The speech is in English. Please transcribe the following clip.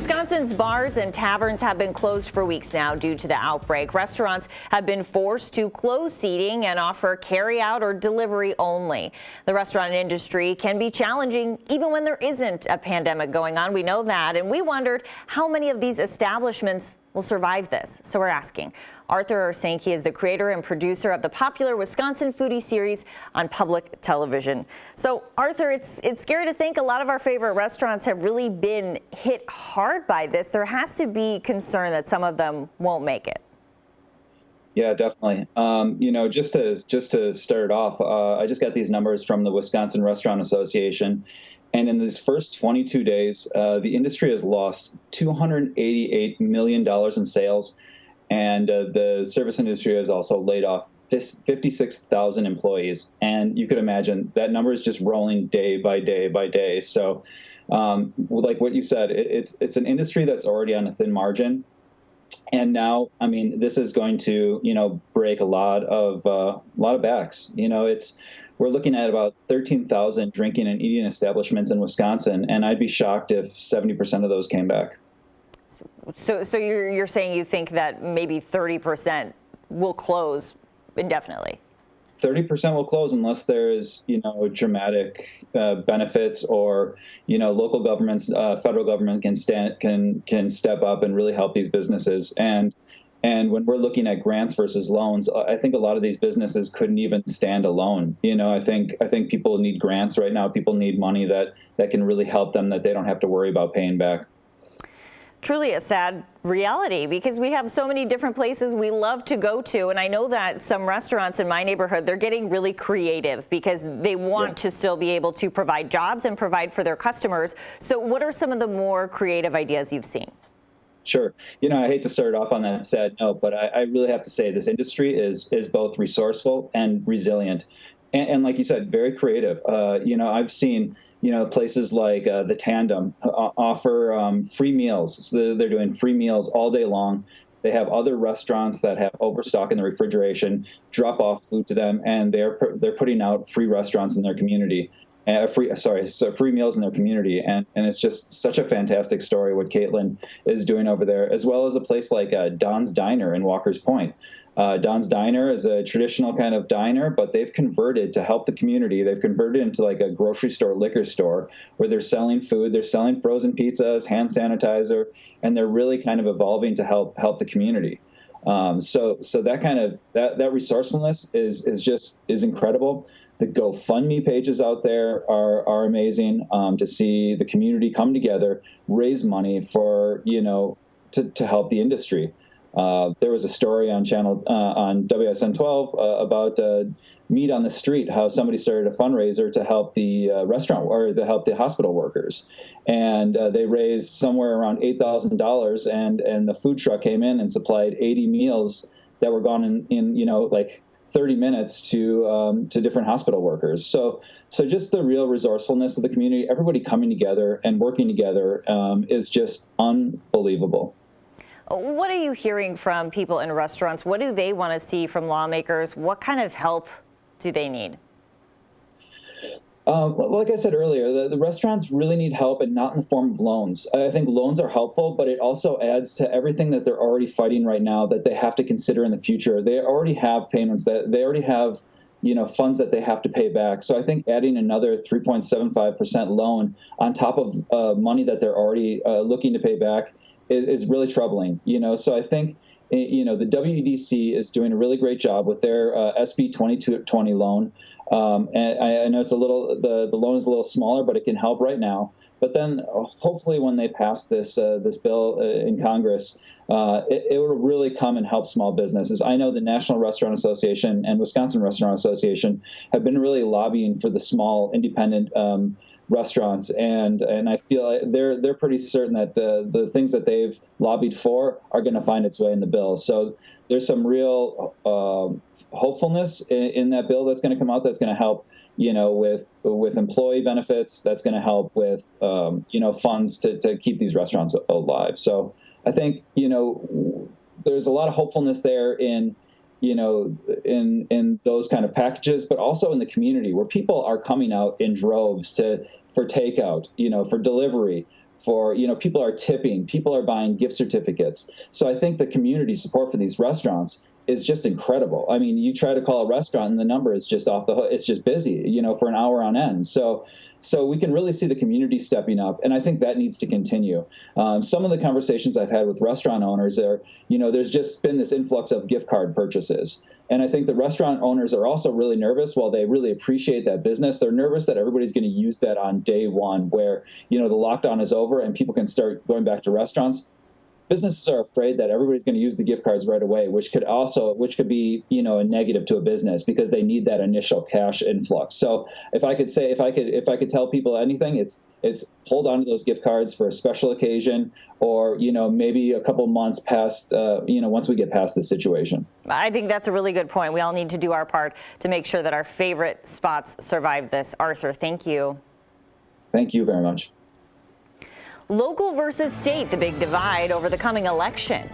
Wisconsin's bars and taverns have been closed for weeks now due to the outbreak. Restaurants have been forced to close seating and offer carry-out or delivery only. The restaurant industry can be challenging even when there isn't a pandemic going on. We know that, and we wondered how many of these establishments will survive this. So we're asking. Arthur Sankey is the creator and producer of the popular Wisconsin Foodie series on public television. So Arthur, it's scary to think a lot of our favorite restaurants have really been hit hard by this. There has to be concern that some of them won't make it. Yeah, definitely. Just to start off, I just got these numbers from the Wisconsin Restaurant Association. And in these first 22 days, the industry has lost $288 million in sales. And the service industry has also laid off 56,000 employees. And you could imagine that number is just rolling day by day by day. So like what you said, it's an industry that's already on a thin margin. And now, I mean, this is going to, break a lot of backs. We're looking at about 13,000 drinking and eating establishments in Wisconsin, and I'd be shocked if 70% of those came back. So you're saying you think that maybe 30% will close indefinitely? 30% will close unless there is, dramatic benefits or, local governments, federal government can step up and really help these businesses. And when we're looking at grants versus loans, I think a lot of these businesses couldn't even stand alone. I think people need grants right now. People need money that can really help them, that they don't have to worry about paying back. Truly a sad reality, because we have so many different places we love to go to. And I know that some restaurants in my neighborhood, they're getting really creative because they want to still be able to provide jobs and provide for their customers. So what are some of the more creative ideas you've seen? Sure. I hate to start off on that sad note, but I really have to say this industry is both resourceful and resilient. And like you said, very creative. I've seen, places like the Tandem offer free meals. So they're doing free meals all day long. They have other restaurants that have overstock in the refrigeration, drop off food to them, and they're putting out free restaurants in their community. Free meals in their community. And it's just such a fantastic story what Caitlin is doing over there, as well as a place like Don's Diner in Walker's Point. Don's Diner is a traditional kind of diner, but they've converted to help the community. They've converted into like a grocery store, liquor store, where they're selling food, they're selling frozen pizzas, hand sanitizer, and they're really kind of evolving to help the community. So that kind of that resourcefulness is incredible. The GoFundMe pages out there are amazing, to see the community come together, raise money for, to help the industry. There was a story on on WSN 12 about Meat on the Street, how somebody started a fundraiser to help the restaurant or to help the hospital workers. And they raised somewhere around $8,000, and the food truck came in and supplied 80 meals that were gone in like 30 minutes to different hospital workers. So just the real resourcefulness of the community, everybody coming together and working together, is just unbelievable. What are you hearing from people in restaurants? What do they want to see from lawmakers? What kind of help do they need? Like I said earlier, the restaurants really need help, and not in the form of loans. I think loans are helpful, but it also adds to everything that they're already fighting right now that they have to consider in the future. They already have payments that they already have, funds that they have to pay back. So I think adding another 3.75% loan on top of money that they're already looking to pay back is really troubling. So I think, the WEDC is doing a really great job with their SB 2220 loan. And I know it's the loan is a little smaller, but it can help right now. But then hopefully when they pass this bill in Congress, it will really come and help small businesses. I know the National Restaurant Association and Wisconsin Restaurant Association have been really lobbying for the small independent restaurants, and I feel like they're pretty certain that the things that they've lobbied for are going to find its way in the bill. So there's some real hopefulness in that bill that's going to come out, that's going to help, with employee benefits, that's going to help with, funds to keep these restaurants alive. So I think, there's a lot of hopefulness there in those kind of packages, but also in the community where people are coming out in droves for takeout, for delivery, for, people are tipping, people are buying gift certificates. So I think the community support for these restaurants is just incredible. I mean, you try to call a restaurant and the number is just off the hook. It's just busy, for an hour on end. So we can really see the community stepping up, and I think that needs to continue. Some of the conversations I've had with restaurant owners are, there's just been this influx of gift card purchases. And I think the restaurant owners are also really nervous. While they really appreciate that business, they're nervous that everybody's going to use that on day one where, the lockdown is over and people can start going back to restaurants. Businesses are afraid that everybody's going to use the gift cards right away, which could be, a negative to a business because they need that initial cash influx. So if I could tell people anything, it's hold on to those gift cards for a special occasion, or, maybe a couple months past, once we get past this situation. I think that's a really good point. We all need to do our part to make sure that our favorite spots survive this. Arthur, thank you. Thank you very much. Local versus state, the big divide over the coming election.